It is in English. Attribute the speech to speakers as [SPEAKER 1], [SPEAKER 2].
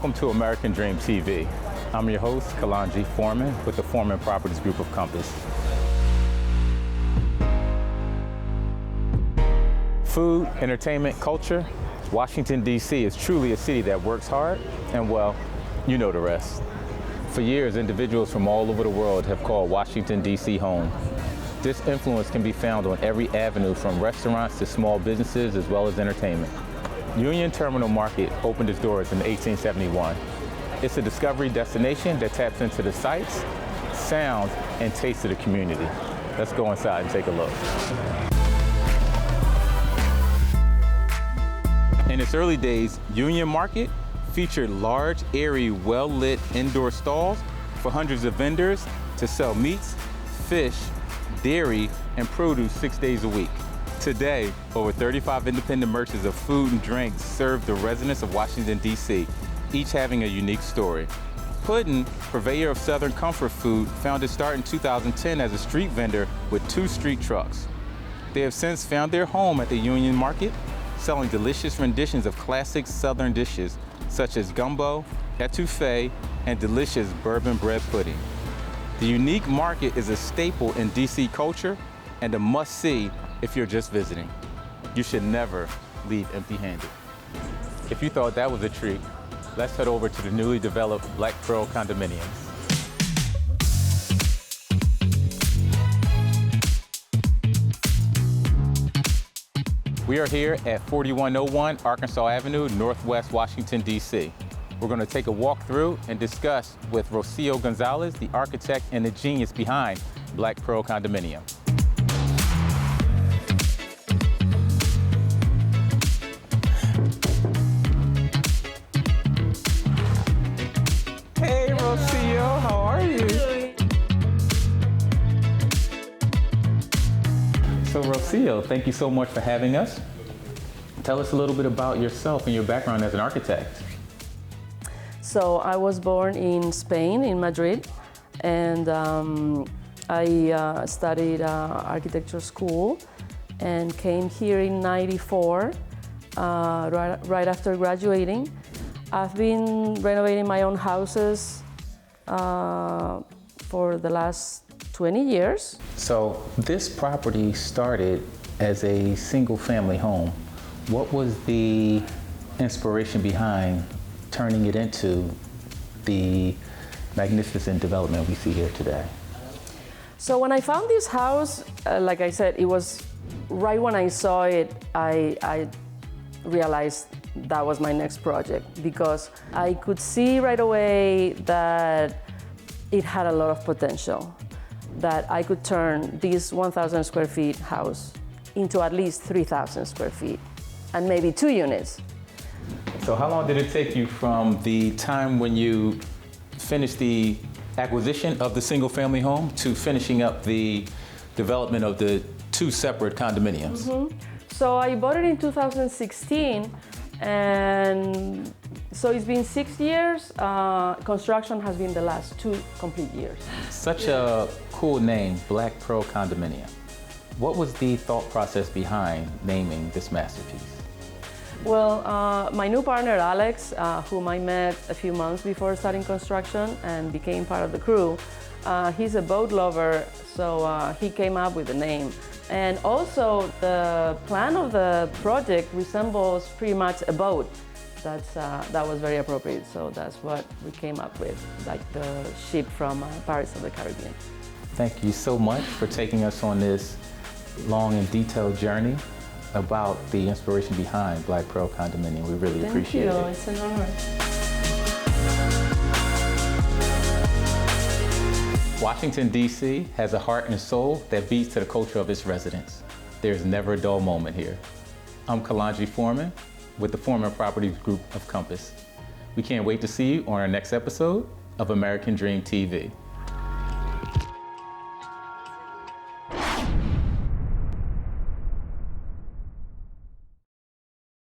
[SPEAKER 1] Welcome to American Dream TV. I'm your host, Kalonji Foreman, with the Foreman Properties Group of Compass. Food, entertainment, culture, Washington, D.C. is truly a city that works hard, and well, you know the rest. For years, individuals from all over the world have called Washington, D.C. home. This influence can be found on every avenue, from restaurants to small businesses, as well as entertainment. Union Terminal Market opened its doors in 1871. It's a discovery destination that taps into the sights, sounds, and tastes of the community. Let's go inside and take a look. In its early days, Union Market featured large, airy, well-lit indoor stalls for hundreds of vendors to sell meats, fish, dairy, and produce 6 days a week. Today, over 35 independent merchants of food and drinks serve the residents of Washington, D.C., each having a unique story. Puddin', purveyor of Southern comfort food, found its start in 2010 as a street vendor with 2 street trucks. They have since found their home at the Union Market, selling delicious renditions of classic Southern dishes such as gumbo, etouffee, and delicious bourbon bread pudding. The unique market is a staple in DC culture and a must-see if you're just visiting. You should never leave empty-handed. If you thought that was a treat, let's head over to the newly developed Black Pearl condominiums. We are here at 4101 Arkansas Avenue, Northwest Washington, D.C. We're going to take a walk through and discuss with Rocio Gonzalez, the architect and the genius behind Black Pearl Condominium. Hey, Rocio, how are you? So Rocio, thank you so much for having us. Tell us a little bit about yourself and your background as an architect.
[SPEAKER 2] So I was born in Spain, in Madrid, and I studied architecture school and came here in '94, right after graduating. I've been renovating my own houses for the last 20 years.
[SPEAKER 1] So this property started as a single family home. What was the inspiration behind turning it into the magnificent development we see here today?
[SPEAKER 2] So when I found this house, like I said, it was right when I saw it, I realized that was my next project, because I could see right away that it had a lot of potential, that I could turn this 1,000 square feet house into at least 3,000 square feet and maybe 2 units.
[SPEAKER 1] So how long did it take you from the time when you finished the acquisition of the single family home to finishing up the development of the 2 separate condominiums?
[SPEAKER 2] Mm-hmm. So I bought it in 2016, and so it's been 6 years. Construction has been the last 2 complete years.
[SPEAKER 1] Such a cool name, Black Pearl Condominium. What was the thought process behind naming this masterpiece?
[SPEAKER 2] Well, my new partner, Alex, whom I met a few months before starting construction and became part of the crew, he's a boat lover, so he came up with the name. And also, the plan of the project resembles pretty much a boat. That was very appropriate, so that's what we came up with, like the ship from Pirates of the Caribbean.
[SPEAKER 1] Thank you so much for taking us on this long and detailed journey about the inspiration behind Black Pearl Condominium. We really appreciate it.
[SPEAKER 2] Thank you, it's an honor.
[SPEAKER 1] Washington, D.C. has a heart and soul that beats to the culture of its residents. There's never a dull moment here. I'm Kalonji Foreman with the Foreman Properties Group of Compass. We can't wait to see you on our next episode of American Dream TV.